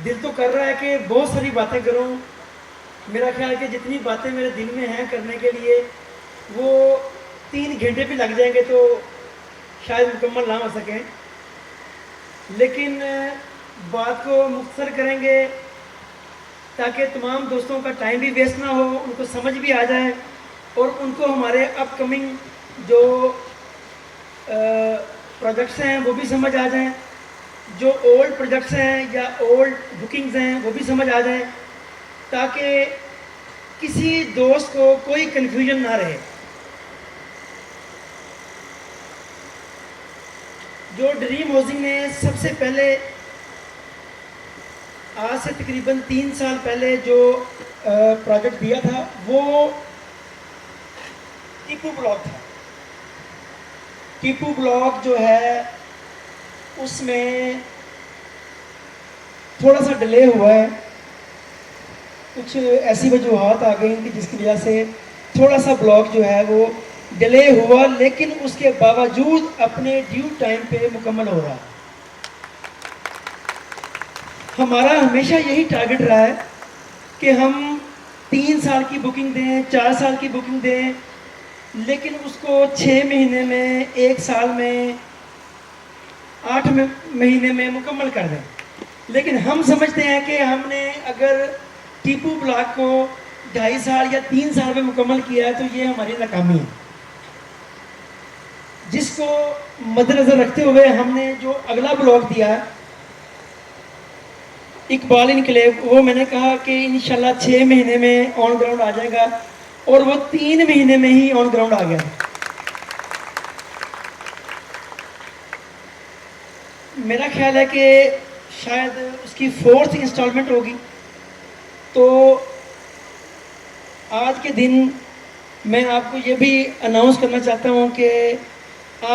دل تو کر رہا ہے کہ بہت ساری باتیں کروں. میرا خیال ہے کہ جتنی باتیں میرے دل میں ہیں کرنے کے لیے وہ 3 گھنٹے بھی لگ جائیں گے تو شاید مکمل نہ ہو سکیں. لیکن بات کو مختصر کریں گے تاکہ تمام دوستوں کا ٹائم بھی ویسٹ نہ ہو, ان کو سمجھ بھی آ جائے اور ان کو ہمارے اپ کمنگ جو پروجیکٹس ہیں وہ بھی سمجھ آ جائیں, جو اولڈ پروجیکٹس ہیں یا اولڈ بکنگز ہیں وہ بھی سمجھ آ جائیں, تاکہ کسی دوست کو کوئی کنفیوژن نہ رہے. جو ڈریم ہاؤسنگ نے سب سے پہلے آج سے تقریباً 3 سال پہلے جو پروجیکٹ دیا تھا وہ ٹیپو بلاک تھا. ٹیپو بلاک جو ہے اس میں تھوڑا سا ڈیلے ہوا ہے, کچھ ایسی وجوہات آ گئی کہ جس کی وجہ سے تھوڑا سا بلاک جو ہے وہ ڈیلے ہوا, لیکن اس کے باوجود اپنے ڈیو ٹائم پہ مکمل ہو رہا. ہمارا ہمیشہ یہی ٹارگٹ رہا ہے کہ ہم 3 سال کی بکنگ دیں, 4 سال کی بکنگ دیں, لیکن اس کو 6 مہینے میں, 1 سال میں, 8 مہینے میں مکمل کر دیں. لیکن ہم سمجھتے ہیں کہ ہم نے اگر ٹیپو بلاک کو 2.5 سال یا 3 سال میں مکمل کیا ہے تو یہ ہماری ناکامی ہے, جس کو مد نظر رکھتے ہوئے ہم نے جو اگلا بلاک دیا ہے اقبال انکلیو, وہ میں نے کہا کہ انشاءاللہ 6 مہینے میں آن گراؤنڈ آ جائے گا, اور وہ 3 مہینے میں ہی آن گراؤنڈ آ گیا. میرا خیال ہے کہ شاید اس کی 4تھ انسٹالمنٹ ہوگی. تو آج کے دن میں آپ کو یہ بھی اناؤنس کرنا چاہتا ہوں کہ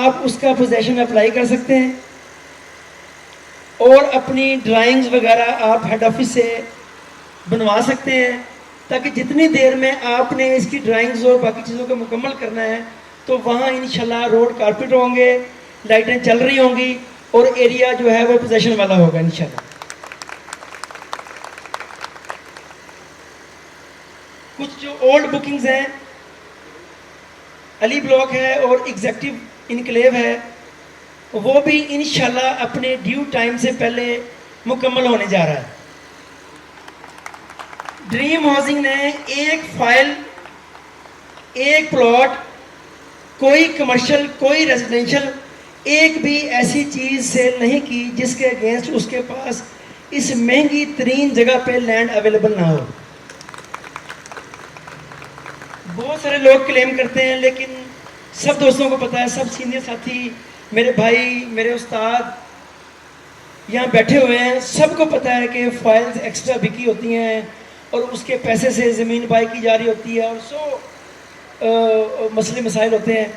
آپ اس کا پوزیشن اپلائی کر سکتے ہیں, اور اپنی ڈرائنگز وغیرہ آپ ہیڈ آفس سے بنوا سکتے ہیں, تاکہ جتنی دیر میں آپ نے اس کی ڈرائنگز اور باقی چیزوں کو مکمل کرنا ہے تو وہاں انشاءاللہ روڈ کارپیٹ ہوں گے, لائٹیں چل رہی ہوں گی, اور ایریا جو ہے وہ پوزیشن والا ہوگا انشاءاللہ. کچھ جو اولڈ بکنگز ہیں, علی بلاک ہے اور ایگزیکٹو انکلیو ہے, وہ بھی انشاءاللہ اپنے ڈیو ٹائم سے پہلے مکمل ہونے جا رہا ہے. ڈریم ہاؤسنگ نے ایک فائل, ایک پلاٹ, کوئی کمرشل, کوئی ریزیڈینشل, ایک بھی ایسی چیز سیل نہیں کی جس کے اگینسٹ اس کے پاس اس مہنگی ترین جگہ پہ لینڈ اویلیبل نہ ہو. بہت سارے لوگ کلیم کرتے ہیں, لیکن سب دوستوں کو پتا ہے, سب سینئر ساتھی, میرے بھائی, میرے استاد یہاں بیٹھے ہوئے ہیں, سب کو پتا ہے کہ فائلز ایکسٹرا بکی ہوتی ہیں اور اس کے پیسے سے زمین بائی کی جا رہی ہوتی ہے, اور مسئلے مسائل ہوتے ہیں.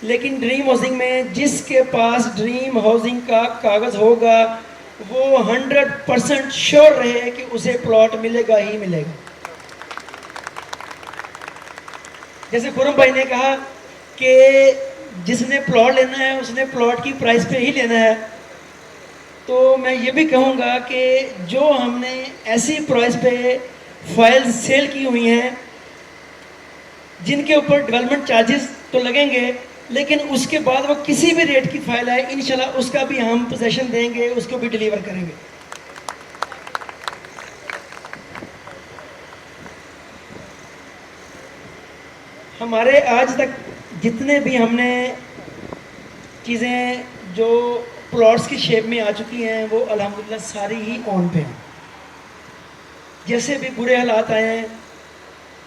لیکن ڈریم ہاؤسنگ میں جس کے پاس ڈریم ہاؤسنگ کا کاغذ ہوگا وہ 100% شیور رہے کہ اسے پلاٹ ملے گا ہی ملے گا. جیسے خرم بھائی نے کہا کہ جس نے پلاٹ لینا ہے اس نے پلاٹ کی پرائس پہ ہی لینا ہے, تو میں یہ بھی کہوں گا کہ جو ہم نے ایسی پرائس پہ فائل سیل کی ہوئی ہیں جن کے اوپر ڈیولپمنٹ چارجز تو لگیں گے, لیکن اس کے بعد وہ کسی بھی ریٹ کی فائل ہے انشاءاللہ اس کا بھی ہم پوزیشن دیں گے, اس کو بھی ڈیلیور کریں گے. ہمارے آج تک جتنے بھی ہم نے چیزیں جو پلاٹس کی شیپ میں آ چکی ہیں وہ الحمدللہ ساری ہی آن پہ ہیں. جیسے بھی برے حالات آئے ہیں,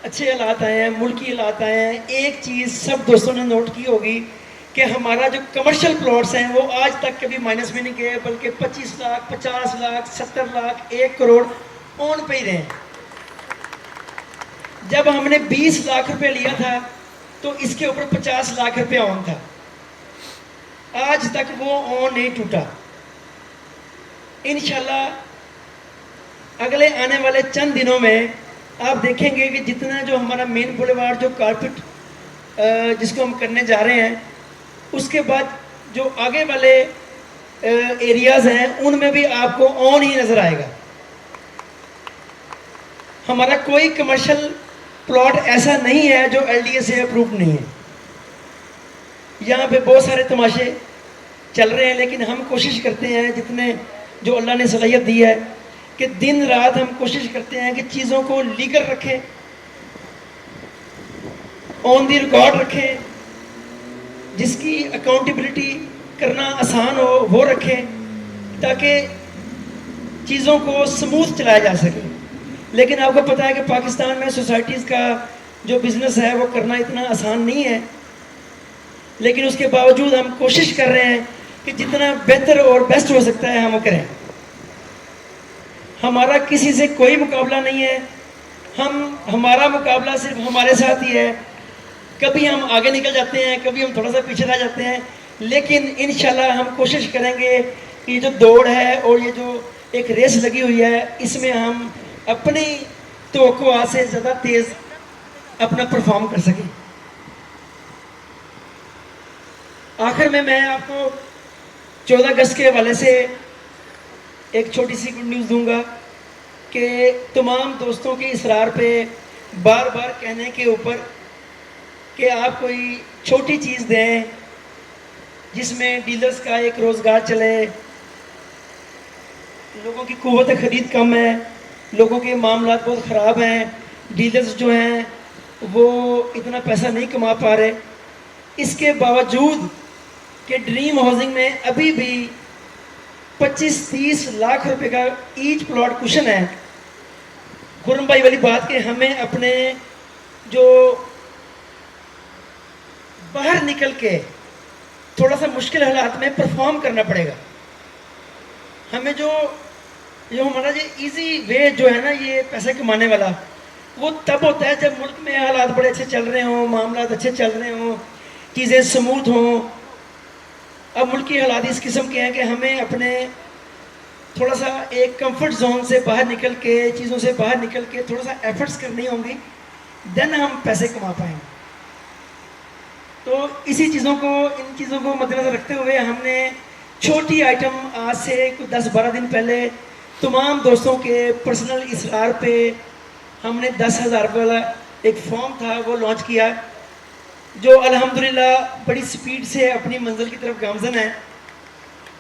اچھے حالات آئے ہیں, ملکی حالات آئے ہیں, ایک چیز سب دوستوں نے نوٹ کی ہوگی کہ ہمارا جو کمرشل پلاٹس ہیں وہ آج تک کبھی مائنس میں نہیں گئے, بلکہ 25 لاکھ, 50 لاکھ, 70 لاکھ, 1 کروڑ آن پہ ہی رہے. جب ہم نے 20 لاکھ روپے لیا تھا تو اس کے اوپر 50 لاکھ روپے آن تھا, آج تک وہ آن نہیں ٹوٹا. انشاءاللہ اگلے آنے والے چند دنوں میں آپ دیکھیں گے کہ جتنا جو ہمارا مین بولیوارڈ جو کارپٹ جس کو ہم کرنے جا رہے ہیں, اس کے بعد جو آگے والے ایریاز ہیں ان میں بھی آپ کو آن ہی نظر آئے گا. ہمارا کوئی کمرشل پلاٹ ایسا نہیں ہے جو LDA سے اپروو نہیں ہے. یہاں پہ بہت سارے تماشے چل رہے ہیں، لیکن ہم کوشش کرتے ہیں جتنے جو اللہ نے صلاحیت دی ہے کہ دن رات ہم کوشش کرتے ہیں کہ چیزوں کو لیگل رکھیں، آن دی ریکارڈ رکھیں، جس کی اکاؤنٹیبلٹی کرنا آسان ہو وہ رکھیں، تاکہ چیزوں کو سموتھ چلایا جا سکے. لیکن آپ کو پتہ ہے کہ پاکستان میں سوسائٹیز کا جو بزنس ہے وہ کرنا اتنا آسان نہیں ہے، لیکن اس کے باوجود ہم کوشش کر رہے ہیں کہ جتنا بہتر اور بیسٹ ہو سکتا ہے ہم وہ کریں. ہمارا کسی سے کوئی مقابلہ نہیں ہے، ہمارا مقابلہ صرف ہمارے ساتھ ہی ہے. کبھی ہم آگے نکل جاتے ہیں، کبھی ہم تھوڑا سا پیچھے رہ جاتے ہیں، لیکن انشاءاللہ ہم کوشش کریں گے کہ یہ جو دوڑ ہے اور یہ جو ایک ریس لگی ہوئی ہے اس میں ہم اپنی توقعات سے زیادہ تیز اپنا پرفارم کر سکیں. آخر میں آپ کو 14 اگست کے حوالے سے ایک چھوٹی سی گڈ نیوز دوں گا کہ تمام دوستوں کے اصرار پہ بار بار کہنے کے اوپر کہ آپ کوئی چھوٹی چیز دیں جس میں ڈیلرز کا ایک روزگار چلے. لوگوں کی قوت خرید کم ہے، لوگوں کے معاملات بہت خراب ہیں، ڈیلرز جو ہیں وہ اتنا پیسہ نہیں کما پا رہے. اس کے باوجود کہ ڈریم ہاؤسنگ میں ابھی بھی 25-30 لاکھ روپے کا ایچ پلاٹ کشن ہے. خرم بھائی والی بات کہ ہمیں اپنے جو باہر نکل کے تھوڑا سا مشکل حالات میں پرفارم کرنا پڑے گا. ہمیں جو ہمارا یہ ایزی وے جو ہے نا یہ پیسے کمانے والا، وہ تب ہوتا ہے جب ملک میں حالات بڑے اچھے چل رہے ہوں، معاملات اچھے چل رہے ہوں، چیزیں سموتھ ہوں. اب ملک کی حالات اس قسم کے ہیں کہ ہمیں اپنے تھوڑا سا ایک کمفرٹ زون سے باہر نکل کے، چیزوں سے باہر نکل کے تھوڑا سا ایفرٹس کرنی ہوں گی، دین ہم پیسے کما پائیں گے. تو اسی چیزوں کو، ان چیزوں کو مد نظر رکھتے ہوئے ہم نے چھوٹی آئٹم آج سے کچھ 10-12 دن پہلے تمام دوستوں کے پرسنل اصرار پہ ہم نے 10,000 روپے والا ایک فارم تھا وہ لانچ کیا، جو الحمدللہ بڑی سپیڈ سے اپنی منزل کی طرف گامزن ہے،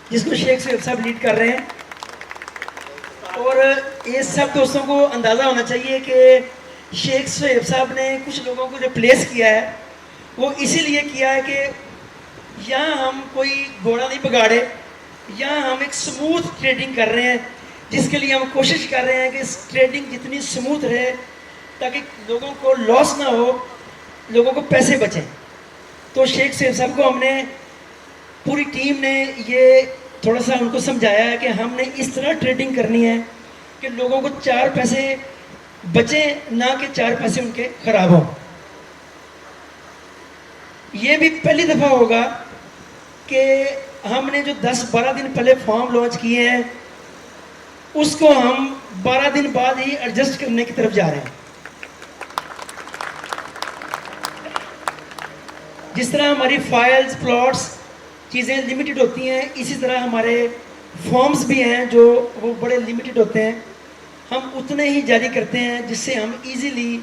جس کو شیخ سہیب صاحب لیڈ کر رہے ہیں. اور یہ سب دوستوں کو اندازہ ہونا چاہیے کہ شیخ سہیب صاحب نے کچھ لوگوں کو ریپلیس کیا ہے. وہ اسی لیے کیا ہے کہ یہاں ہم کوئی گھوڑا نہیں بگاڑے، یہاں ہم ایک سموتھ ٹریڈنگ کر رہے ہیں، جس کے لیے ہم کوشش کر رہے ہیں کہ اس ٹریڈنگ جتنی سموتھ رہے تاکہ لوگوں کو لاس نہ ہو، لوگوں کو پیسے بچیں. تو شیخ سہیب صاحب کو ہم نے، پوری ٹیم نے یہ تھوڑا سا ان کو سمجھایا ہے کہ ہم نے اس طرح ٹریڈنگ کرنی ہے کہ لوگوں کو 4 پیسے بچیں، نہ کہ 4 پیسے ان کے خراب ہوں. یہ بھی پہلی دفعہ ہوگا کہ ہم نے جو 10-12 دن پہلے فارم لانچ کیے ہیں اس کو ہم 12 دن بعد ہی ایڈجسٹ کرنے کی طرف جا رہے ہیں. جس طرح ہماری فائلز، پلاٹس، چیزیں لمیٹڈ ہوتی ہیں، اسی طرح ہمارے فارمز بھی ہیں جو وہ بڑے لمیٹڈ ہوتے ہیں. ہم اتنے ہی جاری کرتے ہیں جس سے ہم ایزیلی،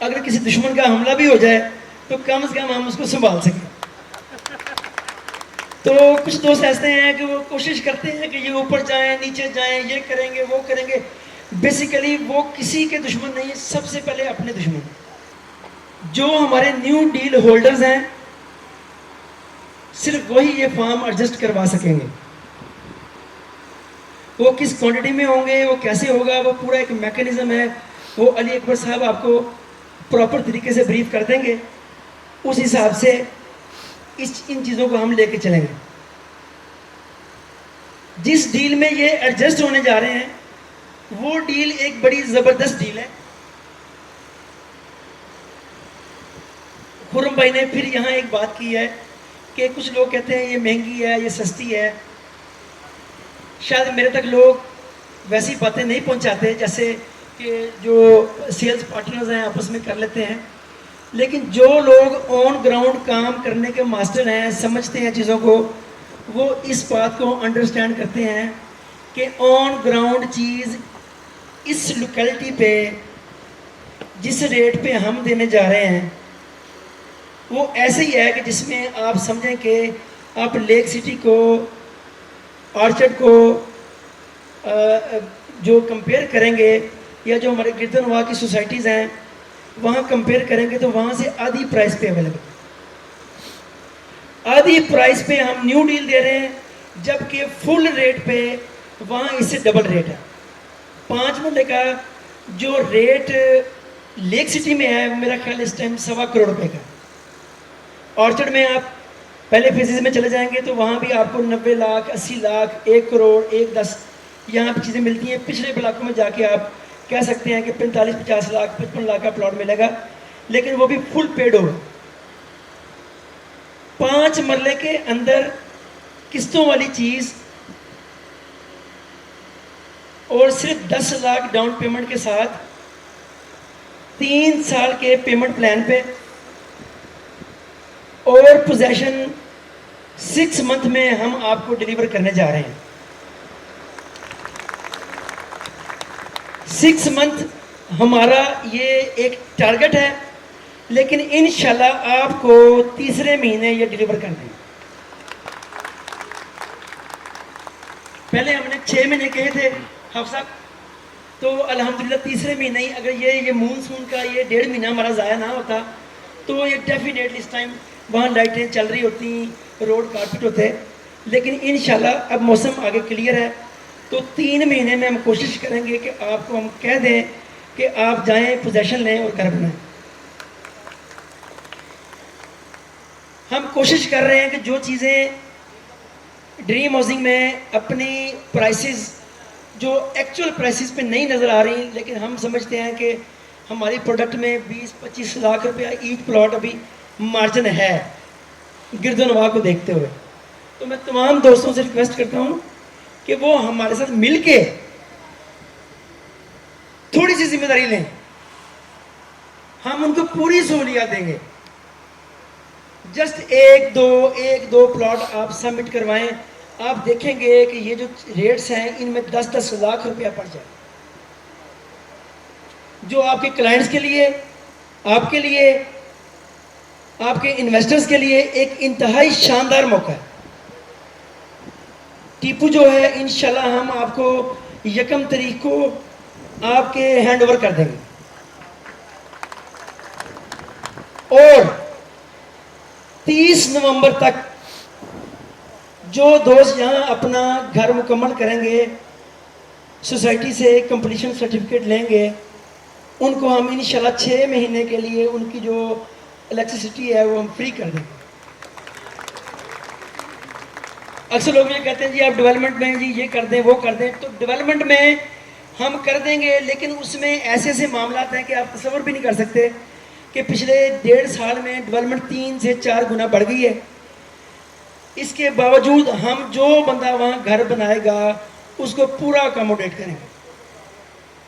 اگر کسی دشمن کا حملہ بھی ہو جائے تو کم از کم ہم اس کو سنبھال سکیں. تو کچھ دوست ایسے ہیں کہ وہ کوشش کرتے ہیں کہ یہ اوپر جائیں، نیچے جائیں، یہ کریں گے، وہ کریں گے. بیسیکلی وہ کسی کے دشمن نہیں، سب سے پہلے اپنے دشمن. جو ہمارے نیو ڈیل ہولڈرز ہیں صرف وہی یہ فارم ایڈجسٹ کروا سکیں گے. وہ کس کوانٹٹی میں ہوں گے، وہ کیسے ہوگا، وہ پورا ایک میکانزم ہے. وہ علی اکبر صاحب آپ کو پراپر طریقے سے بریف کر دیں گے. اس حساب سے ان چیزوں کو ہم لے کے چلیں گے. جس ڈیل میں یہ ایڈجسٹ ہونے جا رہے ہیں وہ ڈیل ایک بڑی زبردست ڈیل ہے. خرم بھائی نے پھر یہاں ایک بات کی ہے کہ کچھ لوگ کہتے ہیں یہ مہنگی ہے، یہ سستی ہے. شاید میرے تک لوگ ویسی باتیں نہیں پہنچاتے جیسے کہ جو سیلز پارٹنرز ہیں آپس میں کر لیتے ہیں. لیکن جو لوگ آن گراؤنڈ کام کرنے کے ماسٹر ہیں، سمجھتے ہیں چیزوں کو، وہ اس بات کو انڈرسٹینڈ کرتے ہیں کہ آن گراؤنڈ چیز اس لوکیلٹی پہ جس ریٹ پہ ہم دینے جا رہے ہیں وہ ایسے ہی ہے کہ جس میں آپ سمجھیں کہ آپ لیک سٹی کو، آرچرڈ کو جو کمپیئر کریں گے، یا جو ہمارے گردنواہ کی سوسائٹیز ہیں وہاں کمپیئر کریں گے، تو وہاں سے آدھی پرائس پہ اویلیبل، آدھی پرائس پہ ہم نیو ڈیل دے رہے ہیں، جبکہ فل ریٹ پہ وہاں اس سے ڈبل ریٹ ہے۔ 5 مرلے کا جو ریٹ لیک سٹی میں ہے میرا خیال اس ٹائم 1.25 کروڑ روپے کا۔ آرچرڈ میں آپ پہلے فیزز میں چلے جائیں گے تو وہاں بھی آپ کو 90 لاکھ، 80 لاکھ، 1 کروڑ، 1.10 یہاں پہ چیزیں ملتی ہیں۔ پچھلے علاقوں میں جا کے آپ کہہ سکتے ہیں کہ 45-50 لاکھ، 55 لاکھ کا پلاٹ ملے گا، لیکن وہ بھی فل پیڈ ہوگا۔ 5 مرلے کے اندر قسطوں والی چیز اور صرف 10 لاکھ ڈاؤن پیمنٹ کے ساتھ 3 سال کے پیمنٹ پلان پہ، اور پوزیشن 6 منتھ میں ہم آپ کو ڈیلیور کرنے جا رہے ہیں۔ 6 منتھ ہمارا یہ ایک ٹارگٹ ہے، لیکن انشاءاللہ آپ کو تیسرے مہینے یہ ڈیلیور کر دیں۔ پہلے ہم نے 6 مہینے کہے تھے حافظ صاحب، تو الحمدللہ تیسرے مہینے ہی، اگر یہ مونسون کا یہ 1.5 مہینہ ہمارا ضائع نہ ہوتا تو یہ ڈیفینیٹلی اس ٹائم وہاں لائٹیں چل رہی ہوتی، روڈ کارپٹ ہوتے، لیکن انشاءاللہ اب موسم آگے کلیئر ہے، تو 3 مہینے میں ہم کوشش کریں گے کہ آپ کو ہم کہہ دیں کہ آپ جائیں پوزیشن لیں اور گھر بنائیں۔ ہم کوشش کر رہے ہیں کہ جو چیزیں ڈریم ہاؤسنگ میں اپنی پرائسز جو ایکچول پرائسز پہ نہیں نظر آ رہی، لیکن ہم سمجھتے ہیں کہ ہماری پروڈکٹ میں 20-25 لاکھ روپیہ ایچ پلاٹ ابھی مارجن ہے گردنواہ کو دیکھتے ہوئے، تو میں تمام دوستوں سے ریکویسٹ کرتا ہوں کہ وہ ہمارے ساتھ مل کے تھوڑی سی ذمہ داری لیں، ہم ان کو پوری سہولیات دیں گے۔ جسٹ ایک دو پلاٹ آپ سبمٹ کروائیں، آپ دیکھیں گے کہ یہ جو ریٹس ہیں ان میں 10-10 لاکھ روپیہ پڑ جائے، جو آپ کے کلائنٹس کے لیے، آپ کے لیے، آپ کے انویسٹرز کے لیے ایک انتہائی شاندار موقع ہے۔ ٹیپو جو ہے انشاءاللہ ہم آپ کو 1 تاریخ کو آپ کے ہینڈ اوور کر دیں گے، اور 30 نومبر تک جو دوست یہاں اپنا گھر مکمل کریں گے، سوسائٹی سے کمپلیشن سرٹیفکیٹ لیں گے، ان کو ہم انشاءاللہ 6 مہینے کے لیے ان کی جو الیکٹریسٹی ہے وہ ہم فری کر دیں گے۔ اکثر لوگ یہ کہتے ہیں جی آپ ڈیولپمنٹ میں جی یہ کر دیں وہ کر دیں، تو ڈیولپمنٹ میں ہم کر دیں گے، لیکن اس میں ایسے ایسے معاملات ہیں کہ آپ تصور بھی نہیں کر سکتے کہ پچھلے 1.5 سال میں ڈیولپمنٹ 3 سے 4 گنا بڑھ گئی ہے۔ اس کے باوجود ہم جو بندہ وہاں گھر بنائے گا اس کو پورا اکاموڈیٹ کریں گے۔